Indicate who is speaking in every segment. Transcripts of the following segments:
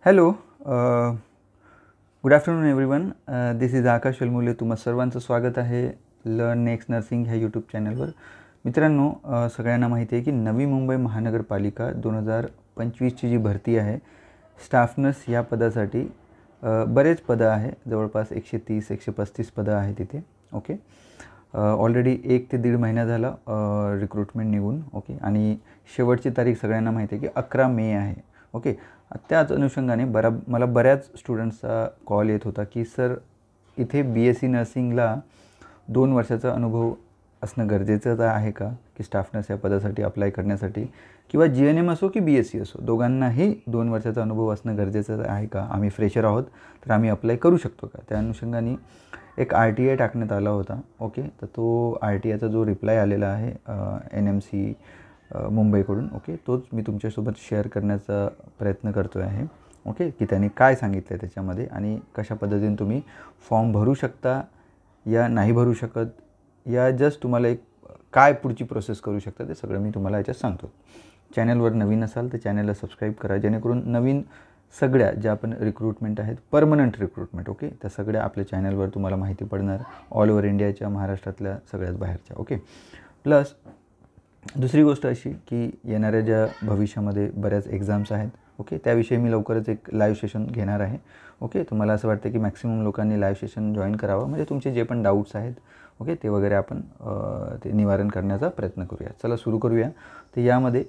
Speaker 1: Hello, good afternoon everyone. This is Akash Velmule. तुम्हा सर्वांचं स्वागत आहे लर्न नेक्स्ट नर्सिंग ह्या यूट्यूब चॅनलवर. मित्रांनो, सगळ्यांना माहिती आहे की नवी मुंबई महानगरपालिका 2025ची जी भरती आहे स्टाफ नर्स या पदासाठी बरेच पदं आहे. जवळपास 130-135 पदं आहे तिथे. ओके, ऑलरेडी 1 ते 1.5 महिना झाला रिक्रुटमेंट निघून. ओके, आणि शेवटची तारीख सगळ्यांना माहिती आहे की 11 मे आहे. ओके, त्याच अनुषंगाने मला बऱ्याच स्टुडंट्सचा कॉल येत होता की सर, इथे BSc नर्सिंगला 2 वर्षाचा अनुभव असणं गरजेचं आहे का की स्टाफ नर्स या पदासाठी अप्लाय करण्यासाठी, किंवा GNM असो की BSc असो, दोघांनाही 2 वर्षाचा अनुभव असणं गरजेचं आहे का? आम्ही फ्रेशर आहोत तर आम्ही अप्लाय करू शकतो का? त्या अनुषंगाने एक RTI टाकण्यात आला होता. ओके, तर तो RTIचा जो रिप्लाय आलेला आहे NMC मुंबईकडून, ओके, तोच मी तुमच्यासोबत शेअर करण्याचा प्रयत्न करतो आहे. ओके, की त्यांनी काय सांगितलं आहे त्याच्यामध्ये आणि कशा पद्धतीने तुम्ही फॉर्म भरू शकता या नाही भरू शकत, या जस्ट तुम्हाला एक काय पुढची प्रोसेस करू शकता ते सगळं मी तुम्हाला याच्यात सांगतो. चॅनलवर नवीन असाल तर चॅनलला सबस्क्राईब करा, जेणेकरून नवीन सगळ्या ज्या पण रिक्रुटमेंट आहेत, परमनंट रिक्रुटमेंट, ओके, त्या सगळ्या आपल्या चॅनलवर तुम्हाला माहिती पडणार, ऑल ओव्हर इंडियाच्या, महाराष्ट्रातल्या, सगळ्याच बाहेरच्या. ओके, प्लस दुसरी गोष्ट अशी की येणाऱ्या ज्या भविष्यामध्ये बऱ्याच एक्झाम्स आहेत, ओके, त्याविषयी मी लवकरच एक लाईव्ह सेशन घेणार आहे. ओके, तर मला असं वाटतं की मॅक्सिमम लोकांनी लाईव्ह सेशन जॉईन करावं, म्हणजे तुमचे जे पण डाऊट्स आहेत, ओके, ते वगैरे आपण ते निवारण करण्याचा प्रयत्न करूया. चला सुरू करूया. तर यामध्ये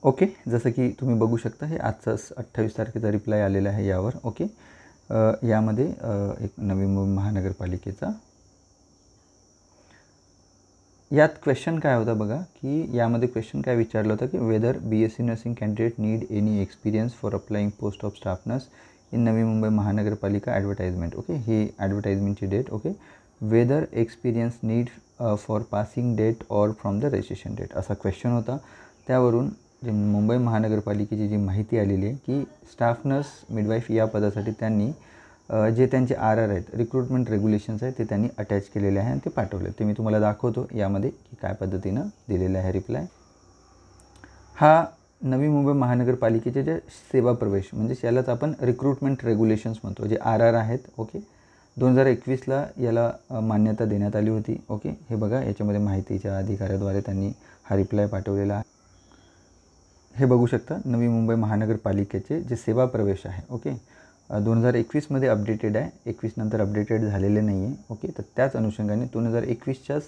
Speaker 1: ओके, जसं की तुम्ही बघू शकता, हे आजचाच 28 तारखेचा रिप्लाय आलेला आहे यावर. ओके, यामध्ये एक नवी मुंबई महानगरपालिकेचा यात क्वेश्चन काय होता बघा, की यामध्ये क्वेश्चन काय विचारलं होतं की whether BSc nursing candidate need any experience for applying post of staff nurse in Navi Mumbai महानगरपालिका ॲडव्हर्टाइजमेंट. ओके, ही ॲडव्हर्टाइजमेंटची date. Okay, whether experience need for passing date or from the registration date, असा क्वेश्चन होता. त्यावरून जे मुंबई महानगरपालिकेची जी माहिती आलेली आहे की स्टाफ नर्स मिडवाईफ या पदासाठी त्यांनी जे त्यांचे RR आहेत, रिक्रुटमेंट रेग्युलेशन्स आहेत, ते त्यांनी अटॅच केलेले आहे आणि ते पाठवले. ते मी तुम्हाला दाखवतो यामध्ये की काय पद्धतीनं दिलेलं आहे रिप्लाय. हा नवी मुंबई महानगरपालिकेचे जे सेवा प्रवेश, म्हणजे यालाच आपण रिक्रुटमेंट रेग्युलेशन्स म्हणतो, जे RR आहेत. ओके, 2021ला याला मान्यता देण्यात आली होती. ओके, हे बघा, याच्यामध्ये माहितीच्या अधिकाऱ्याद्वारे त्यांनी हा रिप्लाय पाठवलेला आहे. हे बघू शकता, नवी मुंबई महानगरपालिकेचे जे सेवा प्रवेश आहे, ओके, 2021मध्ये अपडेटेड आहे, 21 नंतर अपडेटेड झालेले नाही आहे. ओके, तर त्याच अनुषंगाने 2021च्याच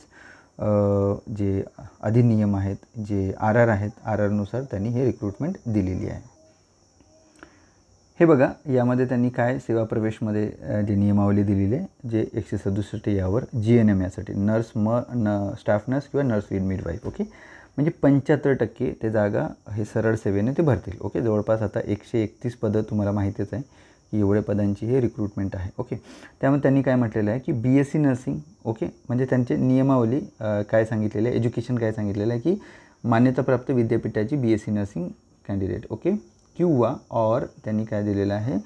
Speaker 1: जे अधिनियम आहेत, जे RR आहेत, RRनुसार त्यांनी हे रिक्रुटमेंट दिलेली आहे. हे बघा, यामध्ये त्यांनी काय सेवा प्रवेशमध्ये जे नियमावली दिलेली आहे, जे 167 यावर GNM यासाठी स्टाफ नर्स किंवा नर्स लीड मिडवाईफ. ओके, म्हणजे 75% ते जागा हे सरळ सेवेने ते भरतील. ओके, जवळपास आता 131 पदं तुम्हाला माहितीच आहे की एवढ्या पदांची हे रिक्रुटमेंट आहे. ओके, त्यामुळे त्यांनी काय म्हटलेलं आहे की BSc नर्सिंग, ओके, म्हणजे त्यांचे नियमावली काय सांगितलेलं आहे, एज्युकेशन काय सांगितलेलं आहे की मान्यताप्राप्त विद्यापीठाची BSc नर्सिंग कॅन्डिडेट, ओके, किंवा और त्यांनी काय दिलेलं आहे,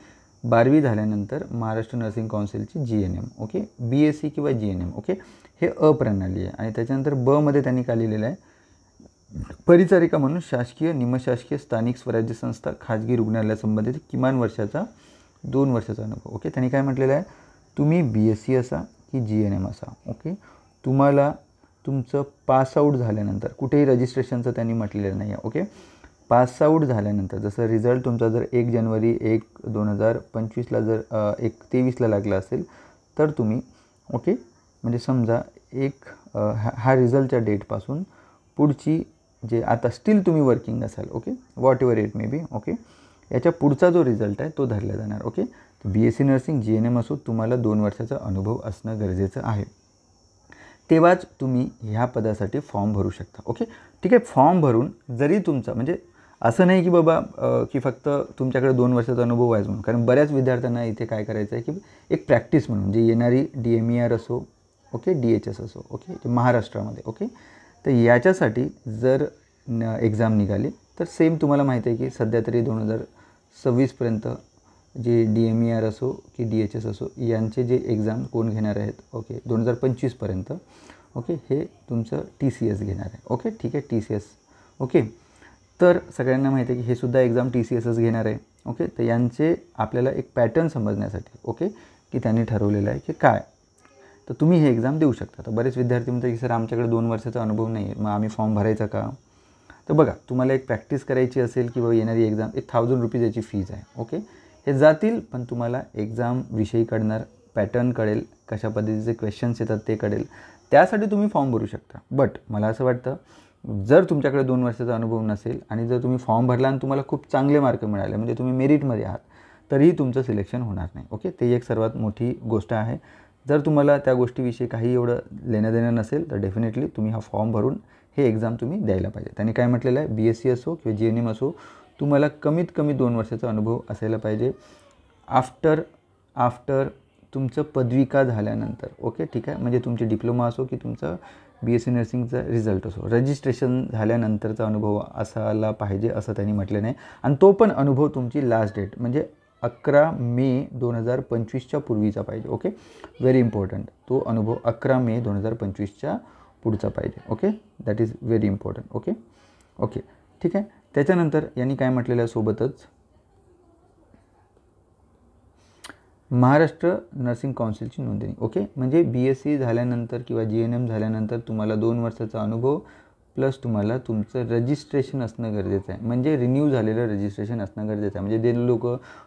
Speaker 1: 12वी झाल्यानंतर महाराष्ट्र नर्सिंग काउन्सिलची GNM. ओके, BSc किंवा GNM. ओके, हे अप्रणाली आहे. आणि त्याच्यानंतर मध्ये त्यांनी काय लिहिलेलं आहे, परिचारिका म्हणून शासकीय, निमशासकीय, स्थानिक स्वराज्य संस्था, खाजगी रुग्णालयासंबंधित किमान 2 वर्षाचा अनुभव. ओके, त्यांनी काय म्हटलेलं आहे, तुम्ही BSc असा की GNM असा, ओके, तुम्हाला तुमचं पासआउट झाल्यानंतर, कुठेही रजिस्ट्रेशनचं त्यांनी म्हटलेलं नाही आहे. ओके, पासआउट झाल्यानंतर जसं रिझल्ट तुमचा जर 1 जानेवारी 2025ला जर 1/23ला लागला असेल तर तुम्ही, ओके, म्हणजे समजा हा रिझल्टच्या डेटपासून पुढची जे आता स्टील तुम्ही वर्किंग असाल, okay, what ever it may be, okay, याच्या पुढचा जो रिझल्ट आहे तो धरला जाणार. ओके, तर BSc नर्सिंग GNM असो, तुम्हाला 2 वर्षाचा अनुभव असणं गरजेचं आहे, तेव्हाच तुम्ही ह्या पदासाठी फॉर्म भरू शकता. ओके, ठीक आहे, फॉर्म भरून जरी तुमचा, म्हणजे असं नाही की बाबा की फक्त तुमच्याकडे 2 वर्षाचा अनुभव आहे म्हणून, कारण बऱ्याच विद्यार्थ्यांना इथे काय करायचं आहे की एक प्रॅक्टिस म्हणून, जी येणारी DMER असो, ओके, DHS असो, ओके, ते महाराष्ट्रामध्ये, ओके, तर याच्यासाठी जर एक्झाम निघाली तर सेम तुम्हाला माहिती आहे की सध्या तरी 2026पर्यंत जे DMER असो की DHS असो, यांचे जे एक्झाम कोण घेणार आहेत, ओके, 2025पर्यंत, ओके, हे तुमचं TCS घेणार आहे. ओके, ठीक आहे, TCS. ओके, तर सगळ्यांना माहिती आहे की हे सुद्धा एक्झाम TCSच घेणार आहे. ओके, तर यांचे आपल्याला एक पॅटर्न समजण्यासाठी ओके की त्यांनी ठरवलेलं आहे की काय, तर तुम्ही हे एक्झाम देऊ शकता. तर बरेच विद्यार्थी म्हणतात की सर आमच्याकडे 2 वर्षाचा अनुभव नाही आहे, मग आम्ही फॉर्म भरायचा का? तर बघा, तुम्हाला एक प्रॅक्टिस करायची असेल की बाबा येणारी एक्झाम 1000 रुपीज याची फीज आहे. ओके, हे जातील, पण तुम्हाला एक्झाम विषयी कळणार, पॅटर्न कळेल, कशा पद्धतीचे क्वेश्चन्स येतात ते कळेल, त्यासाठी तुम्ही फॉर्म भरू शकता. बट मला असं वाटतं जर तुमच्याकडे 2 वर्षाचा अनुभव नसेल आणि जर तुम्ही फॉर्म भरला आणि तुम्हाला खूप चांगले मार्क मिळाले, म्हणजे तुम्ही मेरिटमध्ये आहात, तरीही तुमचं सिलेक्शन होणार नाही. ओके, ते एक सर्वात मोठी गोष्ट आहे. जर तुम्हाला त्या गोष्टीविषयी काही एवढं लेणं देणं नसेल तर डेफिनेटली तुम्ही हा फॉर्म भरून हे एक्झाम तुम्ही द्यायला पाहिजे. त्यांनी काय म्हटलेलं आहे, BSc असो किंवा GNM असो, तुम्हाला कमीत कमी 2 वर्षाचा अनुभव असायला पाहिजे आफ्टर तुमचं पदविका झाल्यानंतर. ओके, ठीक आहे, म्हणजे तुमची डिप्लोमा असो की तुमचं BSc नर्सिंगचा रिझल्ट असो, रजिस्ट्रेशन झाल्यानंतरचा अनुभव असायला पाहिजे असं त्यांनी म्हटलं नाही. आणि तो पण अनुभव तुमची लास्ट डेट म्हणजे 11 मे 2025च्या पूर्वीचा पाहिजे. ओके, व्हेरी इम्पॉर्टंट, तो अनुभव 11 मे 2025च्या पुढचा पाहिजे. Okay, that is very important. Okay okay ठीक आहे. त्याच्यानंतर यांनी काय म्हटलेलं आहे सोबतच, महाराष्ट्र नर्सिंग काउन्सिलची नोंदणी. ओके, म्हणजे BSc झाल्यानंतर किंवा GNM झाल्यानंतर तुम्हाला 2 वर्षाचा अनुभव प्लस तुम्हाला तुमचं रजिस्ट्रेशन असणं गरजेचं आहे, म्हणजे रिन्यू झालेलं रजिस्ट्रेशन असणं गरजेचं आहे. म्हणजे जे लोक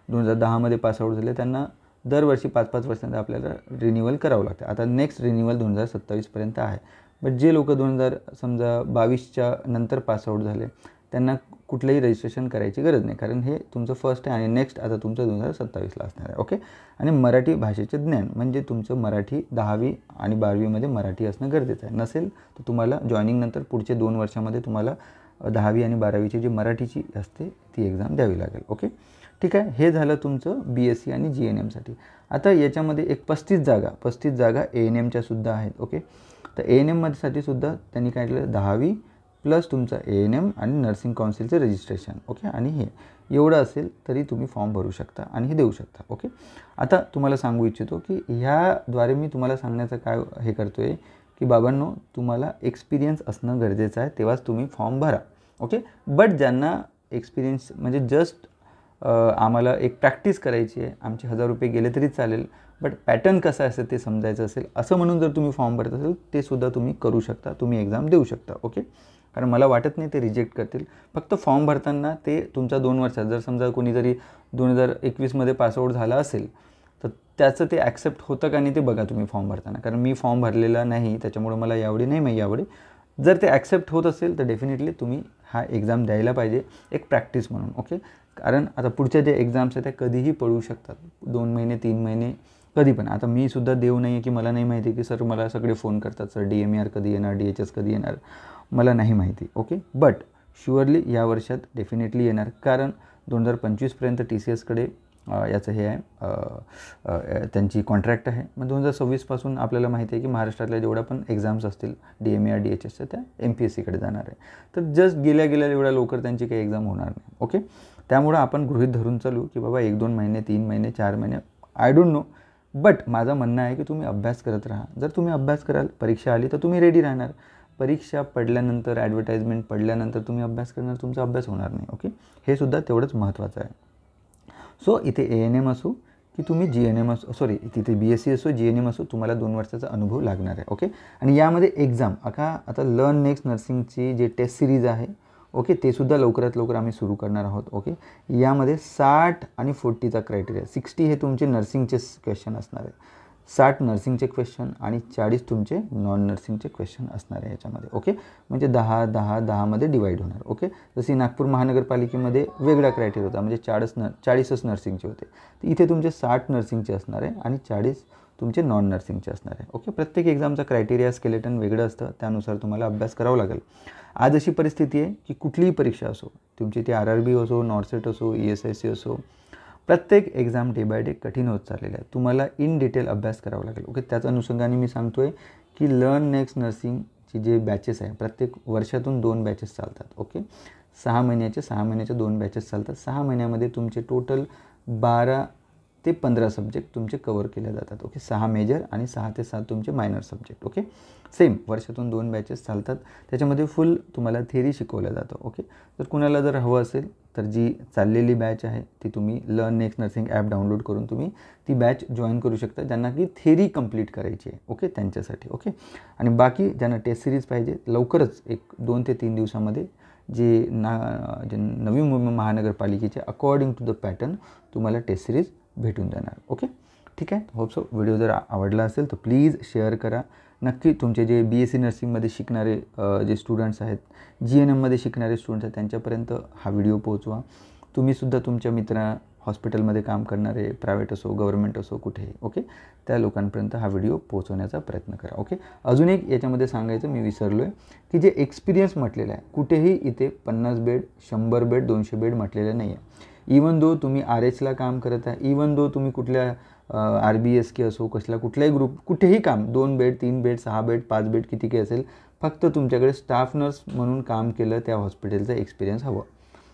Speaker 1: 2010मध्ये पासआउट झाले त्यांना दरवर्षी 5-5 वर्षांचा आपल्याला रिन्युअल करावं लागतं. आता नेक्स्ट रिन्युअल 2027पर्यंत आहे. बट जे लोक 2022च्या नंतर पासआउट झाले त्यांना कुठलंही रजिस्ट्रेशन करायची गरज नाही, कारण हे तुमचं फर्स्ट आहे आणि नेक्स्ट आता तुमचं 2027ला असणार आहे. ओके, आणि मराठी भाषेचे ज्ञान म्हणजे तुमचं मराठी 10वी आणि 12वीमध्ये मराठी असणं गरजेचं आहे. नसेल तर तुम्हाला जॉईनिंगनंतर पुढचे 2 वर्षामध्ये तुम्हाला 10वी आणि 12वीची जी मराठीची असते ती एक्झाम द्यावी लागेल. ओके, ठीक आहे. हे झालं तुमचं BSc आणि GNMसाठी. आता याच्यामध्ये एक 35 जागा ANMच्या सुद्धा आहेत. ओके, तर ANMमध्ये सुद्धा त्यांनी काय केलं, 10वी प्लस तुमचा ANM आणि नर्सिंग काउन्सिलचं रजिस्ट्रेशन. ओके, आणि हे एवढं असेल तरी तुम्ही फॉर्म भरू शकता आणि हे देऊ शकता. ओके, आता तुम्हाला सांगू इच्छितो की ह्याद्वारे मी तुम्हाला सांगण्याचं काय हे करतो आहे की बाबांनो, तुम्हाला एक्सपिरियन्स असणं गरजेचं आहे, तेव्हाच तुम्ही फॉर्म भरा. ओके, बट ज्यांना एक्सपिरियन्स म्हणजे जस्ट आम्हाला एक प्रॅक्टिस करायची आहे, आमचे 1000 रुपये गेले तरी चालेल, बट पॅटर्न कसं असेल ते समजायचं असेल असं म्हणून जर तुम्ही फॉर्म भरत असेल ते सुद्धा तुम्ही करू शकता, तुम्ही एक्झाम देऊ शकता. ओके, कारण मला वाटत नाही ते रिजेक्ट करतील. फक्त फॉर्म भरताना ते तुमचा 2 वर्षात जर समजा कोणीतरी 2021मध्ये पासआउट झाला असेल तर त्याचं ते ॲक्सेप्ट होतं का नाही ते बघा तुम्ही फॉर्म भरताना, कारण मी फॉर्म भरलेला नाही त्याच्यामुळे मला यावेळी नाही यावेळी. जर ते ॲक्सेप्ट होत असेल तर डेफिनेटली तुम्ही हा एक्झाम द्यायला पाहिजे एक प्रॅक्टिस म्हणून. ओके, कारण आता पुढच्या जे एक्झाम्स आहेत त्या कधीही पडू शकतात, 2 महिने 3 महिने कधी पण. आता मी सुद्धा देव नाही आहे की मला नाही माहिती की सर मला सगळे फोन करतात, सर DMER कधी येणार, DHS कधी येणार, मला नाही माहिती. ओके, बट शुअरली या वर्षात डेफिनेटली येणार, कारण 2025पर्यंत TCSकडे याचं हे आहे, त्यांची कॉन्ट्रॅक्ट आहे. मग 2026पासून आपल्याला माहिती आहे की महाराष्ट्रातल्या जेवढ्या पण एक्झाम्स असतील DMER DHSच्या त्या MPSCकडे जाणार आहे. तर जस्ट गेल्या एवढ्या लवकर त्यांची काही एक्झाम होणार नाही. ओके, त्यामुळं आपण गृहीत धरून चालू की बाबा 1-2 महिने 3 महिने 4 महिने आय डोंट नो, बट माझं म्हणणं आहे की तुम्ही अभ्यास करत राहा. जर तुम्ही अभ्यास कराल, परीक्षा आली तर तुम्ही रेडी राहणार. परीक्षा पडल्यानंतर, ॲडव्हर्टाइजमेंट पडल्यानंतर तुम्ही अभ्यास करणार, तुमचा अभ्यास होणार नाही. ओके, हे सुद्धा तेवढंच महत्त्वाचं आहे. सो इथे ANM असो की तुम्ही GNM असो, सॉरी तिथे BSc असो GNM असो, तुम्हाला 2 वर्षाचा अनुभव लागणार आहे. ओके, आणि यामध्ये एक्झाम आता लर्न नेक्स्ट नर्सिंगची जे टेस्ट सिरीज आहे, ओके, ते सुद्धा लवकरात लवकर आम्ही सुरू करणार आहोत. ओके, यामध्ये 60 आणि 40चा क्रायटेरिया, 60 हे तुमचे नर्सिंगचे क्वेश्चन असणार आहे, 60 नर्सिंगचे क्वेश्चन आणि 40 तुमचे नॉन नर्सिंगचे क्वेश्चन असणार आहे याच्यामध्ये. ओके, म्हणजे 10-10-10मध्ये डिवाईड होणार. ओके, जशी नागपूर महानगरपालिकेमध्ये वेगळा क्रायटेरिया होता, म्हणजे 40च नर्सिंगचे होते, तर इथे तुमचे 60 नर्सिंगचे असणार आहे आणि 40 तुमचे नॉन नर्सिंगचे असणार आहे. ओके, प्रत्येक एक्झामचा क्रायटेरिया स्केलेटन वेगळं असतं, त्यानुसार तुम्हाला अभ्यास करावा लागेल. आज अशी परिस्थिती आहे की कुठलीही परीक्षा असो, तुमची ती RRB असो, नॉर्सेट असो, ESIC असो, प्रत्येक एक्झाम डे बाय डे कठीण होत चाललेलं आहे. तुम्हाला इन डिटेल अभ्यास करावा लागेल. ओके, त्याच अनुषंगाने मी सांगतो आहे की लर्न नेक्स्ट नर्सिंगची जे बॅचेस आहे, प्रत्येक वर्षातून 2 बॅचेस चालतात. ओके, 6 महिन्याच्या 2 बॅचेस चालतात. 6 महिन्यामध्ये तुमचे टोटल 12 ते 15 सब्जेक्ट तुमचे कवर केले जातात. ओके, 6 मेजर आणि 6 ते 7 तुमचे मायनर सब्जेक्ट. ओके, सेम वर्षातून 2 बॅचेस चालतात. त्याच्यामध्ये फुल तुम्हाला थिअरी शिकवलं जातं. ओके, तर कुणाला जर हवं असेल तर जी चाललेली बॅच आहे ती तुम्ही learn next nursing app download करून तुम्ही ती बॅच जॉईन करू शकता, ज्यांना की थिअरी कंप्लीट करायची आहे. ओके, त्यांच्यासाठी. ओके, आणि बाकी ज्यांना टेस्ट सिरीज पाहिजे लवकरच 2 ते 3 दिवसामध्ये जे नवी मुंबई महानगरपालिकेचे अकॉर्डिंग टू द पॅटर्न तुम्हाला टेस्ट सिरीज भेटून जाणार. ओके, ठीक आहे. होप सो व्हिडिओ जर आवडला असेल तर प्लीज शेअर करा. नक्की तुमचे जे BSc नर्सिंगमध्ये शिकणारे जे स्टुडंट्स आहेत, GNMमध्ये शिकणारे स्टुडंट्स आहेत, त्यांच्यापर्यंत हा व्हिडिओ पोहोचवा. तुम्हीसुद्धा तुमच्या हॉस्पिटलमध्ये काम करणारे, प्रायव्हेट असो गव्हर्नमेंट असो कुठेही, ओके, त्या लोकांपर्यंत हा व्हिडिओ पोहोचवण्याचा प्रयत्न करा. ओके, अजून एक याच्यामध्ये सांगायचं मी विसरलो आहे की जे एक्सपिरियन्स म्हटलेलं आहे कुठेही इथे 50 बेड 100 बेड 200 बेड म्हटलेलं नाही आहे. इवन दो तुम्ही RH काम करत आहे, इवन दो तुम्ही कुठल्या RBSK असो कुठल्याही ग्रुप कुठेही काम 2 बेड 3 बेड 6 बेड 5 बेड किती काही असेल, फक्त तुमच्याकडे स्टाफ नर्स म्हणून काम केलं त्या हॉस्पिटलचा एक्सपिरियन्स हवं.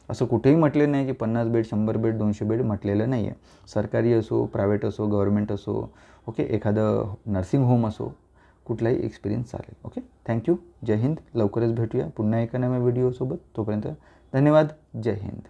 Speaker 1: असं कुठेही म्हटलेलं नाही की 50 बेड 100 बेड 200 बेड म्हटलेलं नाही आहे. सरकारी असो प्रायव्हेट असो गव्हर्नमेंट असो, ओके, एखादं नर्सिंग होम असो, कुठलाही एक्सपिरियन्स चालेल. Okay, thank you. जय हिंद. लवकरच भेटूया पुन्हा एका नव्या व्हिडिओसोबत. तोपर्यंत धन्यवाद. जय हिंद.